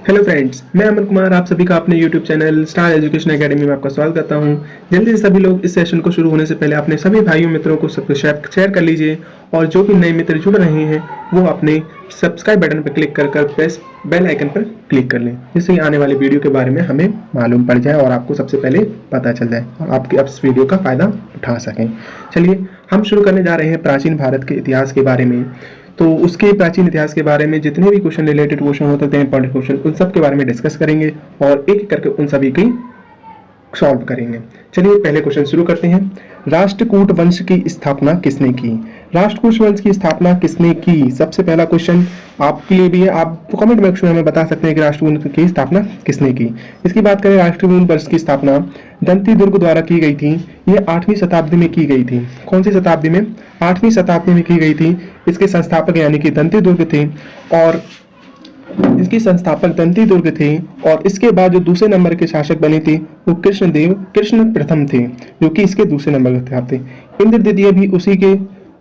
Hello friends, मैं अमन कुमार आप सभी का अपने YouTube channel star education academy में आपका स्वागत करता हूं। जल्दी से सभी लोग इस सेशन को शुरू होने से पहले अपने सभी भाइयों मित्रों को सबको शेयर कर लीजिए और जो भी नए मित्र जुड़ रहे हैं वो अपने सब्सक्राइब बटन पर क्लिक कर प्रेस बेल आइकन पर क्लिक कर लें, जिससे आने वाले वीडियो के बारे में हमें मालूम पड़ जाए और आपको सबसे पहले पता चल जाए और आपके इस वीडियो का फ़ायदा उठा सकें। चलिए हम शुरू करने जा रहे हैं प्राचीन भारत के इतिहास के बारे में। तो उसके प्राचीन इतिहास के बारे में जितने भी क्वेश्चन रिलेटेड क्वेश्चन होते हैं, इंपॉर्टेंट क्वेश्चन, उन सब के बारे में डिस्कस करेंगे और एक एक करके उन सभी की सॉल्व करेंगे। चलिए पहले क्वेश्चन शुरू करते हैं। राष्ट्रकूट वंश की स्थापना किसने की? राष्ट्रकूट वंश की स्थापना किसने की? सबसे पहला क्वेश्चन आपके लिए भी है, आप कमेंट बॉक्स में हमें बता सकते हैं कि राष्ट्रकूट की स्थापना किसने की। इसकी बात करें, राष्ट्रकूट वंश की स्थापना दंती दुर्ग द्वारा की गई थी। यह 8वीं शताब्दी में की गई थी। कौन सी शताब्दी में? 8वीं शताब्दी में की गई थी। इसके संस्थापक यानी कि दंती दुर्ग थे और इसकी संस्थापक दंती दुर्ग थे और इसके बाद जो दूसरे नंबर के शासक बने थे वो कृष्ण प्रथम थे, जो कि इसके दूसरे नंबर के थे। इंद्र द्वितीय भी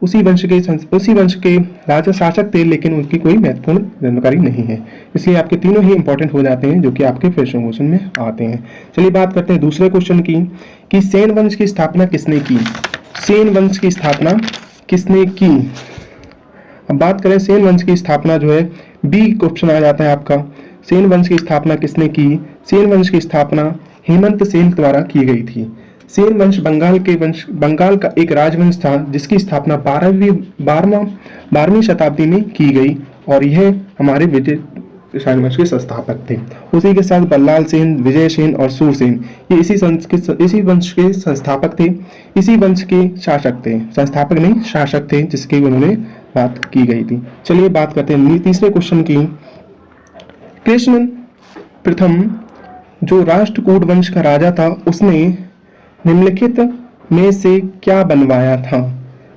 उसी वंश के राजा शासक थे, लेकिन उनकी कोई महत्वपूर्ण जानकारी नहीं है, इसलिए आपके तीनों ही इंपॉर्टेंट हो जाते हैं जो कि आपके क्वेश्चन में आते हैं। चलिए बात करते हैं दूसरे क्वेश्चन की कि सेन वंश की स्थापना किसने की? सेन वंश की स्थापना किसने की? अब बात करें सेन वंश की स्थापना जो है, बी क्वेश्चन आ जाता है आपका। सेन वंश की स्थापना किसने की? सेन वंश की स्थापना हेमंत सेन द्वारा की गई थी। सेन वंश बंगाल का एक राजवंश था जिसकी स्थापना 12वीं शताब्दी में की गई और यह हमारे विजयसेन वंश के संस्थापक थे। उसी के साथ बल्लाल सेन, विजय सेन और सूरसेन ये इसी वंश के संस्थापक थे, इसी वंश के शासक थे। संस्थापक नहीं, शासक थे जिसकी उन्होंने बात की गई थी। चलिए बात करते हैं तीसरे क्वेश्चन की। कृष्ण प्रथम जो राष्ट्रकूट वंश का राजा था उसने निम्नलिखित में से क्या बनवाया था?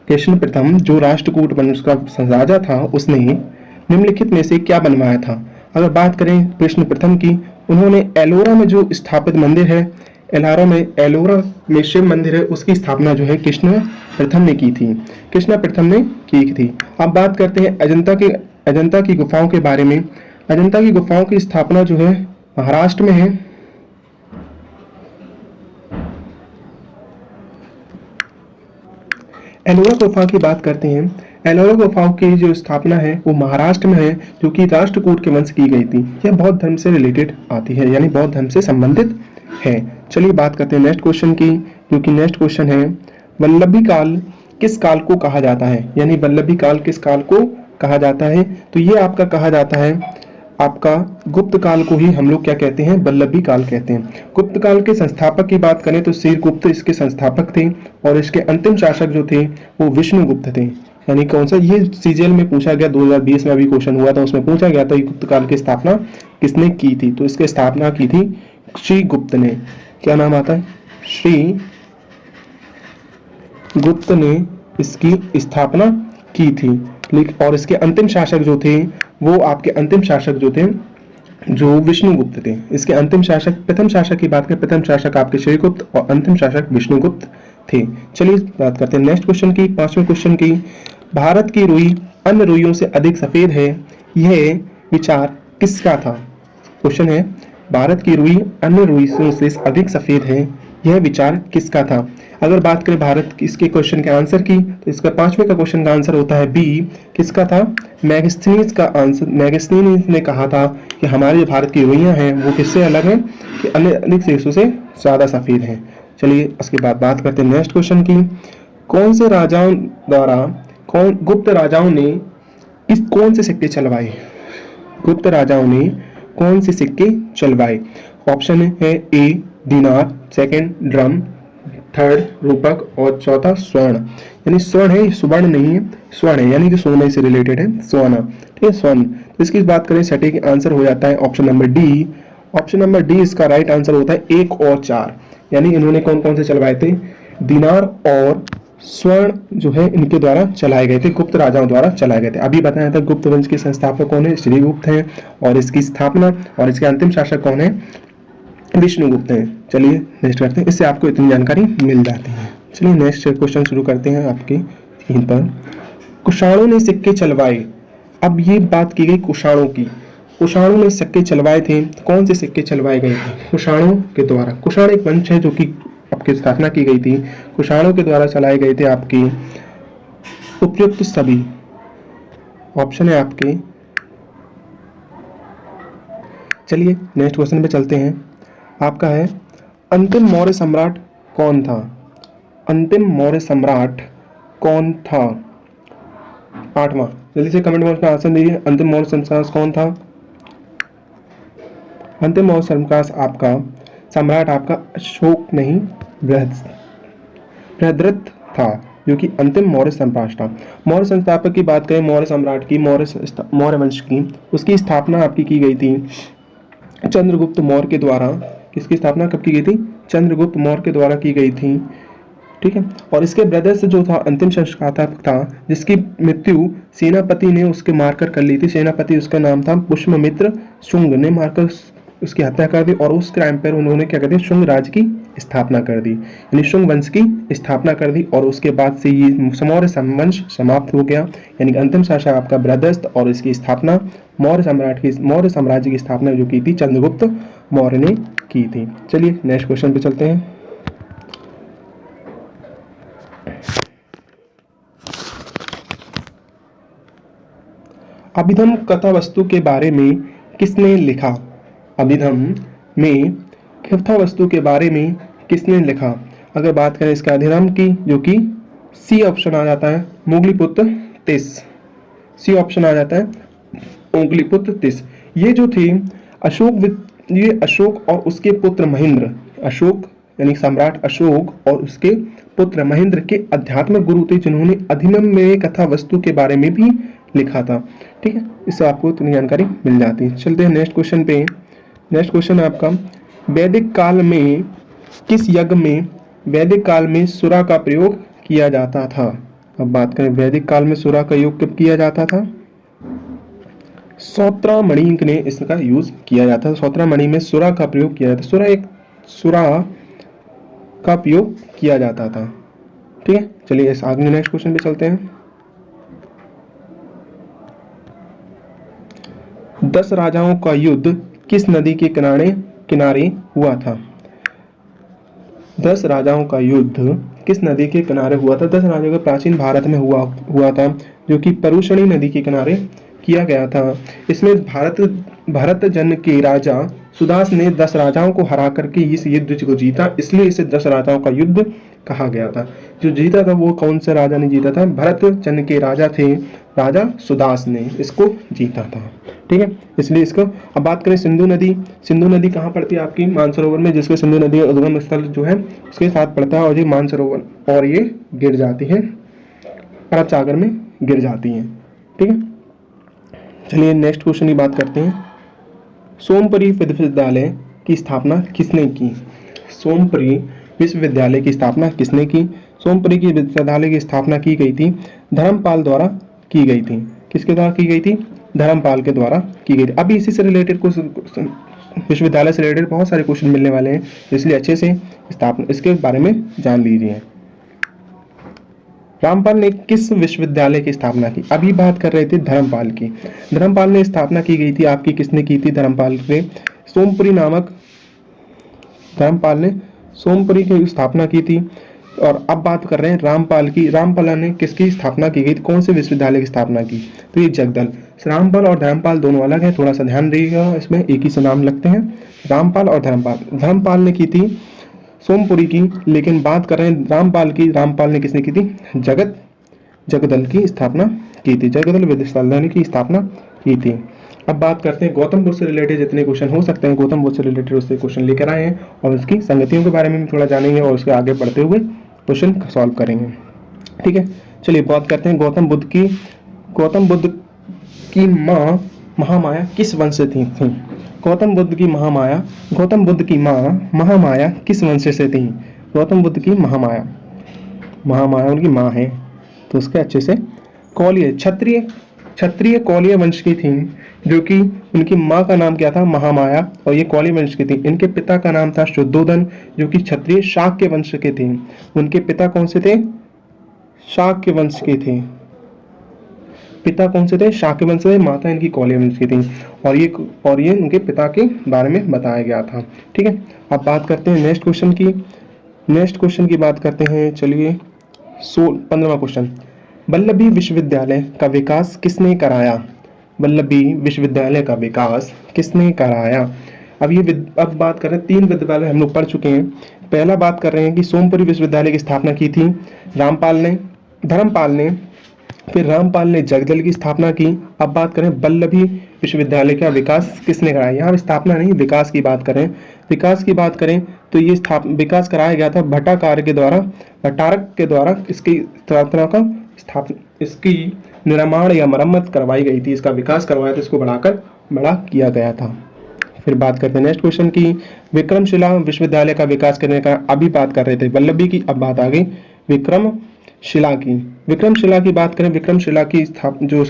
कृष्ण प्रथम जो राष्ट्रकूट वंश का राजा था उसने निम्नलिखित में से क्या बनवाया था? अगर बात करें कृष्ण प्रथम की, उन्होंने एलोरा में जो स्थापित मंदिर है, एलोरा में शिव मंदिर है, उसकी स्थापना जो है कृष्ण प्रथम ने की थी। कृष्ण प्रथम ने की थी। अब बात करते हैं अजंता की गुफाओं के बारे में। अजंता की गुफाओं की स्थापना जो है महाराष्ट्र में है। एलोरा गुफा की बात करते हैं। एलोरा गुफाओं की जो स्थापना है वो महाराष्ट्र में है, जो कि राष्ट्रकूट के वंश की गई थी। यह बौद्ध धर्म से रिलेटेड आती है, यानी बौद्ध धर्म से संबंधित है। चलिए बात करते हैं नेक्स्ट क्वेश्चन की, जो कि नेक्स्ट क्वेश्चन है वल्लभी काल किस काल को कहा जाता है? यानी वल्लभी काल किस काल को कहा जाता है? तो ये आपका कहा जाता है, आपका गुप्त काल को ही हम लोग क्या कहते हैं? वल्लभी काल कहते हैं। गुप्त काल के संस्थापक की बात करें तो श्रीगुप्त इसके संस्थापक थे और इसके अंतिम शासक जो थे वो विष्णुगुप्त थे। यानी कौन सा, ये सीजीएल में पूछा गया, 2020 में अभी क्वेश्चन हुआ था, उसमें पूछा गया था गुप्त काल की स्थापना किसने की थी? तो इसकी स्थापना की थी श्रीगुप्त ने। क्या नाम आता है? श्रीगुप्त ने इसकी स्थापना की थी। और इसके अंतिम शासक जो थे वो आपके अंतिम शासक जो थे जो विष्णुगुप्त थे। इसके अंतिम शासक, प्रथम शासक की बात करें, प्रथम शासक आपके श्रीगुप्त और अंतिम शासक विष्णुगुप्त थे। चलिए बात करते हैं नेक्स्ट क्वेश्चन की, पांचवें क्वेश्चन की। भारत की रुई अन्य रुइयों से अधिक सफेद है, यह विचार किसका था? क्वेश्चन है, भारत की रुई अन्य रुइयों से अधिक सफेद है, यह विचार किसका था? अगर बात करें भारत की इसके क्वेश्चन के आंसर की, तो इसका पांचवें का क्वेश्चन का आंसर होता है बी। किसका था? मैगस्थनीज का आंसर। मैगस्थनीज ने कहा था कि हमारी जो भारत की रुइयां हैं वो किससे अलग हैं कि अन्य अनेक देशों से ज्यादा सफेद हैं। चलिए उसके बाद बात करते हैं नेक्स्ट क्वेश्चन की। कौन से राजाओं द्वारा गुप्त राजाओं ने कौन से सिक्के चलवाए? गुप्त राजाओं ने कौन से सिक्के चलवाए? ऑप्शन है ए दिनार, सेकंड ड्रम, थर्ड रूपक और चौथा स्वर्ण। यानी स्वर्ण है, सुवर्ण नहीं है, स्वर्ण है, यानी कि सोने से रिलेटेड है, सोना। ठीक है, स्वर्ण। तो इसकी बात करें सटीक आंसर हो जाता है option number D. Option number D इसका राइट आंसर होता है 1 और 4। यानी इन्होंने कौन कौन से चलवाए थे? दिनार और स्वर्ण जो है इनके द्वारा चलाए गए थे, गुप्त राजाओं द्वारा चलाए गए थे। अभी बताया था गुप्त वंश के संस्थापक कौन है? श्रीगुप्त हैं और इसकी स्थापना और इसके अंतिम शासक कौन है? विष्णुगुप्त हैं। चलिए नेक्स्ट करते हैं, इससे आपको इतनी जानकारी मिल जाती है। चलिए नेक्स्ट क्वेश्चन शुरू करते हैं आपके स्क्रीन पर। कुषाणों ने सिक्के चलवाए। अब ये बात की गई कुषाणों की, कुषाणों ने सिक्के चलवाए थे। कौन से सिक्के चलवाए गए थे? कुषाणों के द्वारा। कुषाण एक वंश है जो कि आपकी स्थापना की गई थी, कुषाणों के द्वारा चलाए गए थे आपकी उपयुक्त सभी। ऑप्शन है आपके। चलिए नेक्स्ट क्वेश्चन पे चलते हैं। आपका है अंतिम मौर्य सम्राट कौन था? अंतिम मौर्य सम्राट कौन था? 8वां, जल्दी से कमेंट बॉक्स में आंसर दीजिए। अंतिम मौर्य सम्राट कौन था? अंतिम मौर्य सम्राट आपका अशोक नहीं, बृहद्रथ था, जो कि अंतिम मौर्य सम्राट था। मौर्य संस्थापक की बात करें, मौर्य सम्राट की, मौर्य वंश की, उसकी स्थापना आपकी की गई थी चंद्रगुप्त मौर्य के द्वारा। किसकी स्थापना कब की गई थी? चंद्रगुप्त मौर्य के द्वारा की गई थी। ठीक है। और इसके ब्रदर्स जो था अंतिम संस्थापक था, जिसकी मृत्यु सेनापति ने उसके मारकर कर ली थी। सेनापति उसका नाम था पुष्यमित्र शुंग ने मारकर उसकी हत्या कर दी, और उस क्राइम पर उन्होंने क्या कर दिया? शुंग राज की स्थापना कर दी, यानी शुंग वंश की स्थापना कर दी। और उसके बाद से ये मौर्य वंश समाप्त हो गया, यानी अंतिम शासक आपका बृहदस्थ, और इसकी स्थापना मौर्य साम्राज्य की स्थापना जो की थी चंद्रगुप्त मौर्य ने की थी। चलिए नेक्स्ट क्वेश्चन पे चलते हैं। अभिधम कथा वस्तु के बारे में किसने लिखा? अभिधम में कथा वस्तु के बारे में किसने लिखा? अगर बात करें इसका अधिधम की, जो कि सी ऑप्शन आ जाता है, मोगलीपुत्र तिस। सी ऑप्शन आ जाता है, मोगलीपुत्र तिस। ये जो थे ये अशोक और उसके पुत्र महेंद्र, अशोक यानी सम्राट अशोक और उसके पुत्र महेंद्र के आध्यात्मिक गुरु थे, जिन्होंने अधिगम में कथा वस्तु के बारे में भी लिखा था। ठीक है, इससे आपको इतनी जानकारी मिल जाती है। चलते हैं नेक्स्ट क्वेश्चन पे। नेक्स्ट क्वेश्चन है आपका, वैदिक काल में किस यज्ञ में वैदिक काल में सुरा का प्रयोग किया जाता था? अब बात करें वैदिक काल में सुरा का योग कब किया जाता था? सौत्रामणि ने इसका यूज किया जाता है। सौत्रामणि में सुरा का प्रयोग किया जाता है। सुरा का प्रयोग किया जाता था। ठीक है, चलिए इस आगे नेक्स्ट क्वेश्चन पे चलते हैं। 10 राजाओं का युद्ध किस नदी के किनारे हुआ था? 10 राजाओं का युद्ध किस नदी के किनारे हुआ था? 10 राजाओं का प्राचीन भारत में हुआ था, जो कि परुषणी नदी के किनारे किया गया था। इसमें भारत जन के राजा सुदास ने 10 राजाओं को हरा करके इस युद्ध को जीता, इसलिए इसे 10 राजाओं का युद्ध कहा गया था। जो जीता था वो कौन से राजा ने जीता था? भरत जन के राजा थे, राजा सुदास ने इसको जीता था। ठीक है, इसलिए इसको। अब बात करें सिंधु नदी कहाँ पड़ती है? आपकी मानसरोवर में, जिसके सिंधु नदी उद्गम स्थल जो है उसके साथ पड़ता है, और ये मानसरोवर, और ये गिर जाती है अरब सागर में गिर जाती है। ठीक है, चलिए नेक्स्ट क्वेश्चन की बात करते हैं। सोमपुरी विश्वविद्यालय की स्थापना किसने की? सोमपुरी विश्वविद्यालय की स्थापना किसने की? सोमपुरी की विश्वविद्यालय की स्थापना की गई थी धर्मपाल द्वारा की गई थी। किसके द्वारा की गई थी? धर्मपाल के द्वारा की गई थी। अभी इसी से रिलेटेड कुछ विश्वविद्यालय से रिलेटेड बहुत सारे क्वेश्चन मिलने वाले हैं, इसलिए अच्छे से इसके बारे में जान लीजिए। रामपाल ने किस विश्वविद्यालय की स्थापना की? अभी बात कर रहे थे धर्मपाल की। धर्मपाल ने स्थापना की गई थी आपकी, किसने की थी? धर्मपाल ने धर्मपाल ने सोमपुरी की स्थापना की थी। और अब बात कर रहे हैं रामपाल की। रामपाल ने किसकी स्थापना की गई? कौन से विश्वविद्यालय की स्थापना की? तो ये जगदल। रामपाल और धर्मपाल दोनों अलग हैं, थोड़ा सा ध्यान रखिएगा, इसमें एक ही से नाम लगते हैं, रामपाल और धर्मपाल। धर्मपाल ने की थी सोमपुरी की, लेकिन बात कर रहे हैं रामपाल की। रामपाल ने किसने की थी? जगदल की स्थापना की थी, जगदल विश्वविद्यालय की स्थापना की थी। अब बात करते हैं गौतम बुद्ध से रिलेटेड जितने क्वेश्चन हो सकते हैं, गौतम बुद्ध से रिलेटेड उससे क्वेश्चन लेकर आए हैं, और उसकी संगतियों के बारे में भी थोड़ा जानेंगे, और उसके आगे बढ़ते हुए क्वेश्चन सॉल्व करेंगे। ठीक है, चलिए बात करते हैं गौतम बुद्ध की माँ महामाया किस वंश से थी? गौतम बुद्ध की माँ महामाया किस वंश से थी? गौतम बुद्ध की महामाया उनकी माँ है, तो उसके अच्छे से क्षत्रिय कौलिय वंश की थी, जो कि उनकी माँ का नाम क्या था? महामाया, और ये कौलिय वंश की थी। इनके पिता का नाम था शुद्धोधन, जो कि क्षत्रिय शाक्य वंश के थे। उनके पिता कौन से थे? शाक्य वंश के थे। पिता कौन से थे? शाक्य वंश से, माता इनकी कौल्य वंश की थी। और ये उनके पिता के बारे में बताया गया था। ठीक है, अब बात करते हैं नेक्स्ट क्वेश्चन की। नेक्स्ट क्वेश्चन की बात करते हैं। चलिए 15वां क्वेश्चन, वल्लभी विश्वविद्यालय का विकास किसने कराया? वल्लभी विश्वविद्यालय का विकास किसने कराया? अब बात कर रहे हैं, 3 विश्वविद्यालय हम लोग पढ़ चुके हैं। पहला बात कर रहे हैं कि सोमपुरी विश्वविद्यालय की स्थापना की थी धर्मपाल ने, फिर रामपाल ने जगदल की स्थापना की। अब बात करें वल्लभी विश्वविद्यालय का विकास किसने कराया? यहाँ स्थापना नहीं, विकास की बात करें। विकास की बात करें तो ये विकास कराया गया था भट्टारक के द्वारा इसकी निर्माण या मरम्मत करवाई गई थी। इसका विकास करवाया था, इसको बढ़ाकर बड़ा किया गया था। फिर बात करते हैं नेक्स्ट क्वेश्चन की, विक्रमशिला विश्वविद्यालय का विकास करने का अभी बात कर रहे थे वल्लभी की, अब बात आ गई विक्रमशिला की। विक्रमशिला की बात करें, विक्रमशिला की जो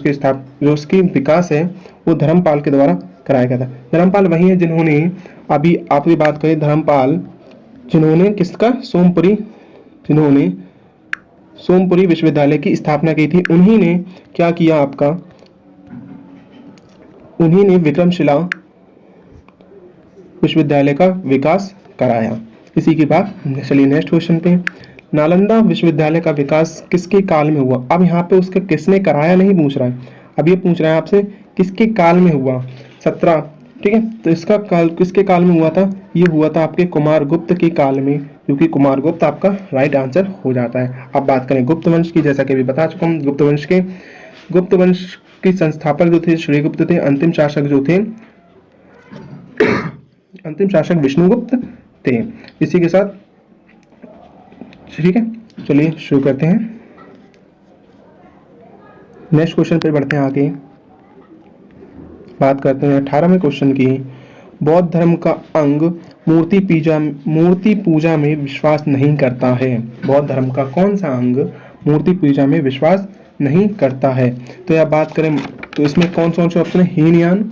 उसकी विकास है वो धर्मपाल के द्वारा कराया गया था। धर्मपाल वही है जिन्होंने अभी आपकी बात करें, धर्मपाल जिन्होंने किसका जिन्होंने सोमपुरी विश्वविद्यालय की स्थापना की थी। उन्हीं ने क्या किया आपका, उन्हीं ने विक्रमशिला विश्वविद्यालय का विकास कराया। इसी की बात। चलिए नेक्स्ट क्वेश्चन पे, नालंदा विश्वविद्यालय का विकास किसके काल में हुआ? अब यहाँ पे उसका किसने कराया नहीं पूछ रहा है, अब ये पूछ रहा है आपसे किसके काल में हुआ। 17, ठीक है, तो इसका काल किसके काल में हुआ था? ये हुआ था आपके कुमारगुप्त के काल में, क्योंकि कुमारगुप्त आपका राइट आंसर हो जाता है। अब बात करें गुप्त वंश की, जैसा कि अभी बता चुका हूँ। गुप्त वंश के संस्थापक जो थे श्रीगुप्त थे। अंतिम शासक विष्णुगुप्त थे। इसी के साथ ठीक है, चलिए शुरू करते हैं। नेक्स्ट क्वेश्चन पे बढ़ते हैं आगे। बात करते हैं 18वें क्वेश्चन की, बौद्ध धर्म का अंग मूर्ति पूजा में विश्वास नहीं करता है। बौद्ध धर्म का कौन सा अंग मूर्ति पूजा में विश्वास नहीं करता है? तो यह बात करें तो इसमें कौन सा ऑप्शन है? हीनयान,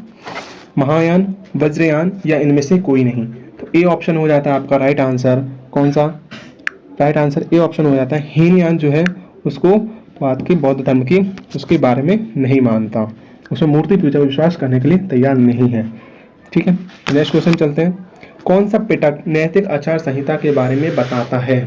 महायान, वज्रयान या इनमें से कोई नहीं। तो ए ऑप्शन हो जाता है आपका राइट आंसर। कौन सा राइट आंसर? ए ऑप्शन हो जाता है। हीनयान जो है उसको बात की बौद्ध धर्म की उसके बारे में नहीं मानता, उसमें मूर्ति पूजा विश्वास करने के लिए तैयार नहीं है। ठीक है, नेक्स्ट क्वेश्चन चलते हैं। कौन सा पिटक नैतिक आचार संहिता के बारे में बताता है?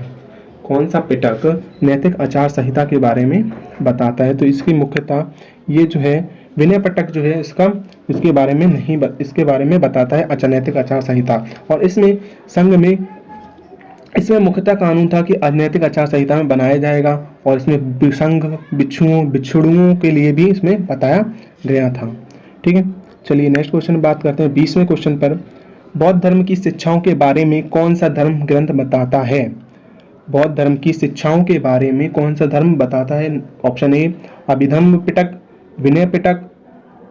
कौन सा पिटक नैतिक आचार संहिता के बारे में बताता है? तो इसकी मुख्यतः ये जो है विनय पिटक जो है इसके बारे में नहीं, इसके बारे में बताता है अनैतिक आचार संहिता। और इसमें मुख्यतः कानून था कि अनैतिक आचार संहिता में बनाया जाएगा, और इसमें संघ बिछड़ुओं के लिए भी इसमें बताया गया था। ठीक है, चलिए नेक्स्ट क्वेश्चन बात करते हैं 20वें क्वेश्चन पर। बौद्ध धर्म की शिक्षाओं के बारे में कौन सा धर्म ग्रंथ बताता है? बौद्ध धर्म की शिक्षाओं के बारे में कौन सा धर्म बताता है? ऑप्शन ए अभिधम्म पिटक, विनय पिटक,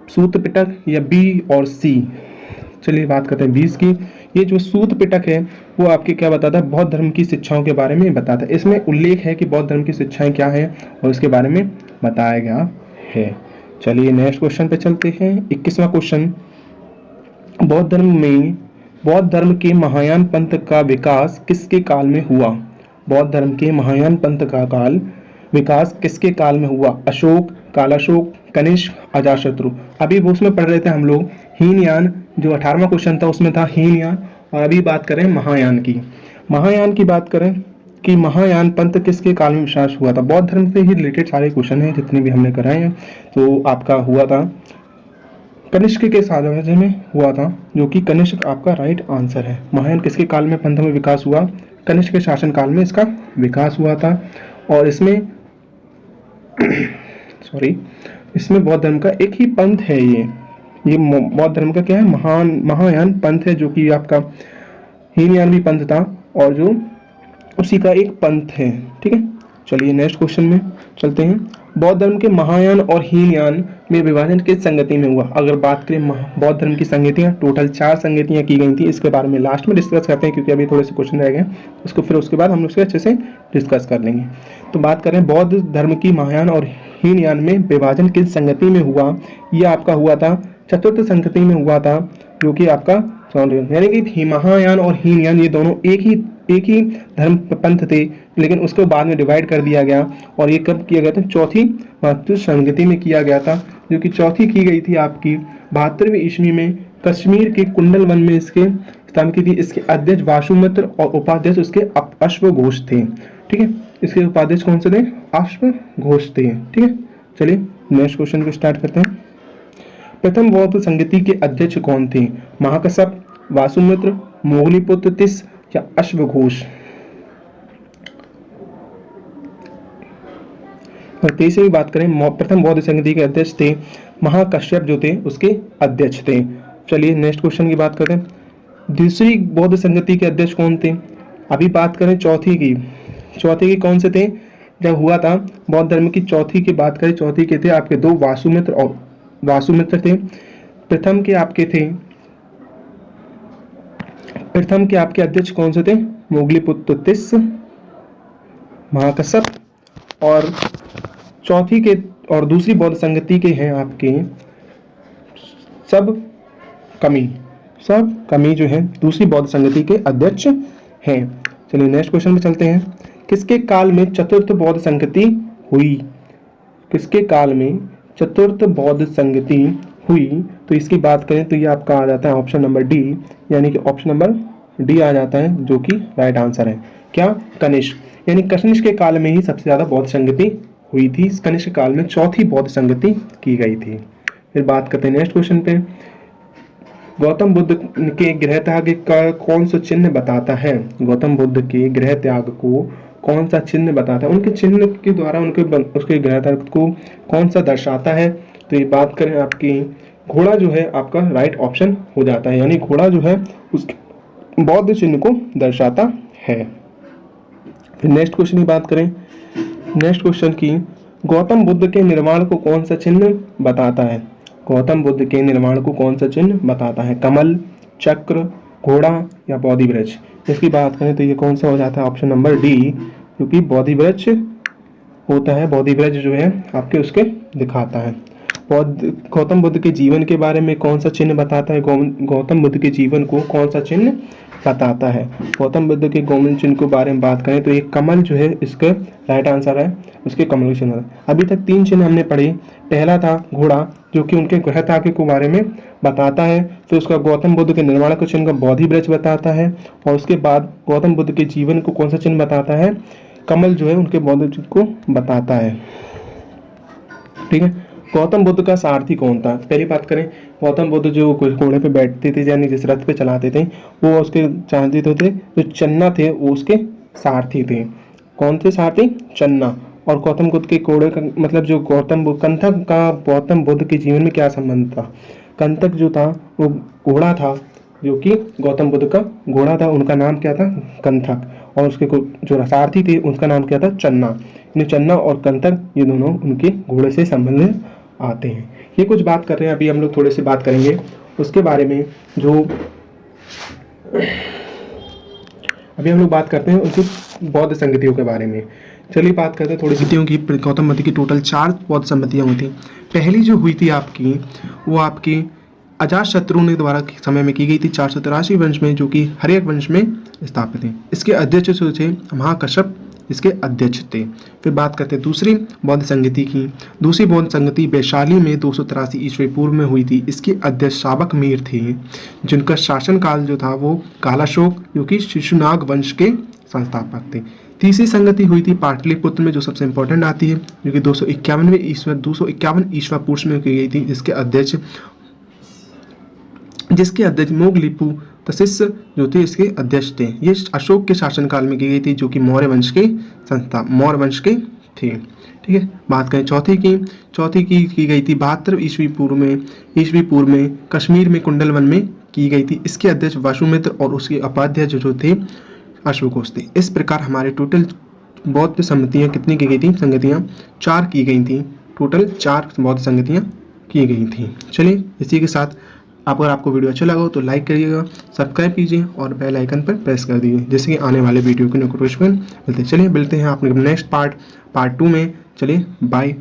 सूत पिटक या बी और सी। चलिए बात करते हैं 20 की। ये जो सूत पिटक है वो आपके क्या बताता है? बौद्ध धर्म की शिक्षाओं के बारे में बताता है। इसमें उल्लेख है कि बौद्ध धर्म की शिक्षाएं क्या है और इसके बारे में बताया गया है। चलिए नेक्स्ट क्वेश्चन पे चलते हैं। 21वां क्वेश्चन, बौद्ध धर्म के महायान पंथ का विकास किसके काल में हुआ? बौद्ध धर्म के महायान पंथ का विकास किसके काल में हुआ? अशोक, कालाशोक, कनिष्क, अजातशत्रु। अभी वो उसमें पढ़ रहे थे हम लोग हीनयान, जो 18वां क्वेश्चन था उसमें था हीनयान। और अभी बात करें महायान की बात करें कि महायान पंथ किसके काल में विकास हुआ था? बौद्ध धर्म से ही रिलेटेड सारे क्वेश्चन हैं जितने भी हमने कराए हैं। तो आपका हुआ था कनिष्क के साम्राज्य में हुआ था, जो कि कनिष्क आपका राइट आंसर है। महायान किसके काल में पंथ में विकास हुआ? कनिष्क के शासन काल में इसका विकास हुआ था। और इसमें इसमें बौद्ध धर्म का एक ही पंथ है। ये बौद्ध धर्म का क्या है? महायान पंथ है, जो कि आपका हीनयान भी पंथ था और जो उसी का एक पंथ है। ठीक है, चलिए नेक्स्ट क्वेश्चन में चलते हैं। बौद्ध धर्म के महायान और हीनयान में विभाजन किस संगति में हुआ? अगर बात करें बौद्ध धर्म की संगतियां, टोटल 4 संगतियां की गई थी। इसके बारे में लास्ट में डिस्कस करते हैं, क्योंकि अभी थोड़े से क्वेश्चन रह गए उसके बाद हम उसके अच्छे से डिस्कस कर लेंगे। तो बात करें बौद्ध धर्म की महायान और हीनयान में विभाजन किस संगति में हुआ? ये आपका हुआ था चतुर्थ संगति में हुआ था, जो कि आपका यानी कि महायान और हीनयान ये दोनों एक ही एक ही धर्म पंथ थे, लेकिन उसको बाद में डिवाइड कर दिया गया। और ये कब किया गया था? चौथी महत्व संगति में किया गया था, जो कि चौथी की गई थी आपकी 72वीं ईस्वी में कश्मीर के कुंडल वन में इसके स्थापना की थी। इसके अध्यक्ष वासुमित्र और उपाध्यक्ष उसके अश्वघोष थे। ठीक है, इसके उपाध्यक्ष कौन से थे? अश्वघोष थे। ठीक है, चलिए नेक्स्ट क्वेश्चन को स्टार्ट करते हैं। प्रथम बौद्ध संगति के अध्यक्ष कौन थे? महाकश्यप, वासुमित्र, मोगलीपुत्र तिस या अश्वघोष? और तीसरी बात करें, प्रथम बौद्ध संगति के अध्यक्ष थे महाकश्यप, जो थे उसके अध्यक्ष थे। चलिए नेक्स्ट क्वेश्चन की बात करते हैं। दूसरी बौद्ध संगति के अध्यक्ष कौन थे? अभी बात करें चौथी की। चौथी के कौन से थे? जब हुआ था बौद्ध धर्म की चौथी की बात करें, चौथी के थे आपके दो वासुमित्र और वासुमित्र थे। प्रथम के आपके अध्यक्ष कौन से थे? मोगलीपुत्र तिस, महाकश्यप। और चौथी के और दूसरी बौद्ध संगति के हैं आपके सब कमी जो है दूसरी बौद्ध संगति के अध्यक्ष हैं। चलिए नेक्स्ट क्वेश्चन पे चलते हैं। किसके काल में चतुर्थ बौद्ध संगति हुई? किसके काल में चतुर्थ बौद्ध संगति हुई? तो इसकी बात करें तो ये आपका आ जाता है ऑप्शन नंबर डी, यानी कि ऑप्शन नंबर डी आ जाता है, जो कि राइट आंसर है। क्या? कनिष्क। यानी कनिष्क के काल में ही सबसे ज्यादा बौद्ध संगति हुई थी। कनिष्क काल में चौथी बौद्ध संगति की गई थी। फिर बात करते हैं नेक्स्ट क्वेश्चन पे। गौतम बुद्ध के गृह त्याग का कौन सा चिन्ह बताता है? गौतम बुद्ध के गृह त्याग को कौन सा चिन्ह बताता है? उनके चिन्ह के द्वारा उसके गृह त्याग को कौन सा दर्शाता है? तो ये बात करें आपकी घोड़ा जो है आपका राइट ऑप्शन हो जाता है, यानी घोड़ा जो है उसके बौद्ध चिन्ह को दर्शाता है। फिर नेक्स्ट क्वेश्चन की बात करें। नेक्स्ट क्वेश्चन की, गौतम बुद्ध के निर्माण को कौन सा चिन्ह बताता है? गौतम बुद्ध के निर्माण को कौन सा चिन्ह बताता है? कमल, चक्र, घोड़ा या बोधि वृक्ष? इसकी बात करें तो ये कौन सा हो जाता है? ऑप्शन नंबर डी, क्योंकि बोधि वृक्ष होता है। बोधि वृक्ष जो है आपके उसके दिखाता है। गौतम बुद्ध के जीवन के बारे में कौन सा चिन्ह बताता है? गौतम बुद्ध के जीवन को कौन सा चिन्ह बताता है? गौतम बुद्ध के गोमन चिन्ह के बारे में बात करें तो एक कमल जो है इसका राइट आंसर है, उसके कमल के चिन्ह। अभी तक 3 चिन्ह हमने पढ़े। पहला था घोड़ा, जो कि उनके गृह त्याग के बारे में बताता है। फिर उसका गौतम बुद्ध के निर्माण का चिन्ह बोधि वृक्ष बताता है। और उसके बाद गौतम बुद्ध के जीवन को कौन सा चिन्ह बताता है? कमल जो है उनके बौद्ध चिन्ह को बताता है। ठीक है, गौतम बुद्ध का सारथी कौन था? पहली बात करें, गौतम बुद्ध जो घोड़े पे बैठते थे, यानी जिस रथ पे चलाते थे, वो उसके सारथी थे। जो चन्ना थे वो उसके सारथी थे। कौन थे सारथी? चन्ना। और गौतम बुद्ध के घोड़े का मतलब जो कंथक का गौतम बुद्ध के जीवन में क्या संबंध था? कंथक जो था वो घोड़ा था, जो कि गौतम बुद्ध का घोड़ा था, उनका नाम क्या था? कंथक। और उसके जो सारथी थे उसका नाम क्या था? चन्ना। चन्ना और कंथक ये दोनों उनके घोड़े से संबंधित आते हैं। ये कुछ बात कर रहे हैं, अभी हम लोग थोड़े से बात करेंगे उसके बारे में। जो अभी हम लोग बात करते हैं उनकी बौद्ध संगतियों के बारे में। चलिए बात करते हैं थोड़ी संगतियों की। गौतम बुद्ध की टोटल 4 बौद्ध संगतियाँ हुई थी। पहली जो हुई थी आपकी, वो आपकी अजातशत्रु के द्वारा समय में की गई थी 483 वंश में, जो कि हर्यक वंश में स्थापित है। इसके अध्यक्ष जो थे महाकश्यप इसके अध्यक्ष थे। फिर बात करते हैं दूसरी बौद्ध संगति की। दूसरी बौद्ध संगति वैशाली में 283 ईस्वी पूर्व में हुई थी। इसके अध्यक्ष शाबक मीर थे, जिनका शासनकाल जो था वो कालाशोक, जो कि शिशुनाग वंश के संस्थापक थे। तीसरी संगति हुई थी पाटलिपुत्र में, जो सबसे इंपॉर्टेंट आती है, जो कि 251 ईस्वी पूर्व में की गई थी। जिसके अध्यक्ष मोगलिपु तसिस जो थे इसके अध्यक्ष थे। ये अशोक के शासनकाल में की गई थी, जो कि मौर्य वंश के थे। ठीक है, बात करें चौथी की गई थी 72 ईस्वी पूर्व में कश्मीर में कुंडल वन में की गई थी। इसके अध्यक्ष वासुमित्र और उसके उपाध्यक्ष जो थे अश्वघोष थे। इस प्रकार हमारे टोटल बौद्ध संगतियाँ कितनी की गई थी? संगतियाँ 4 की गई थी। टोटल 4 बौद्ध संगतियाँ की गई थी। चलिए इसी के साथ अगर आपको वीडियो अच्छा लगा हो तो लाइक करिएगा, सब्सक्राइब कीजिए और बेल आइकन पर प्रेस कर दीजिए, जिससे कि आने वाले वीडियो की नोटिफिकेशन मिलते। चलिए मिलते हैं आपने नेक्स्ट पार्ट 2 में। चलिए बाय।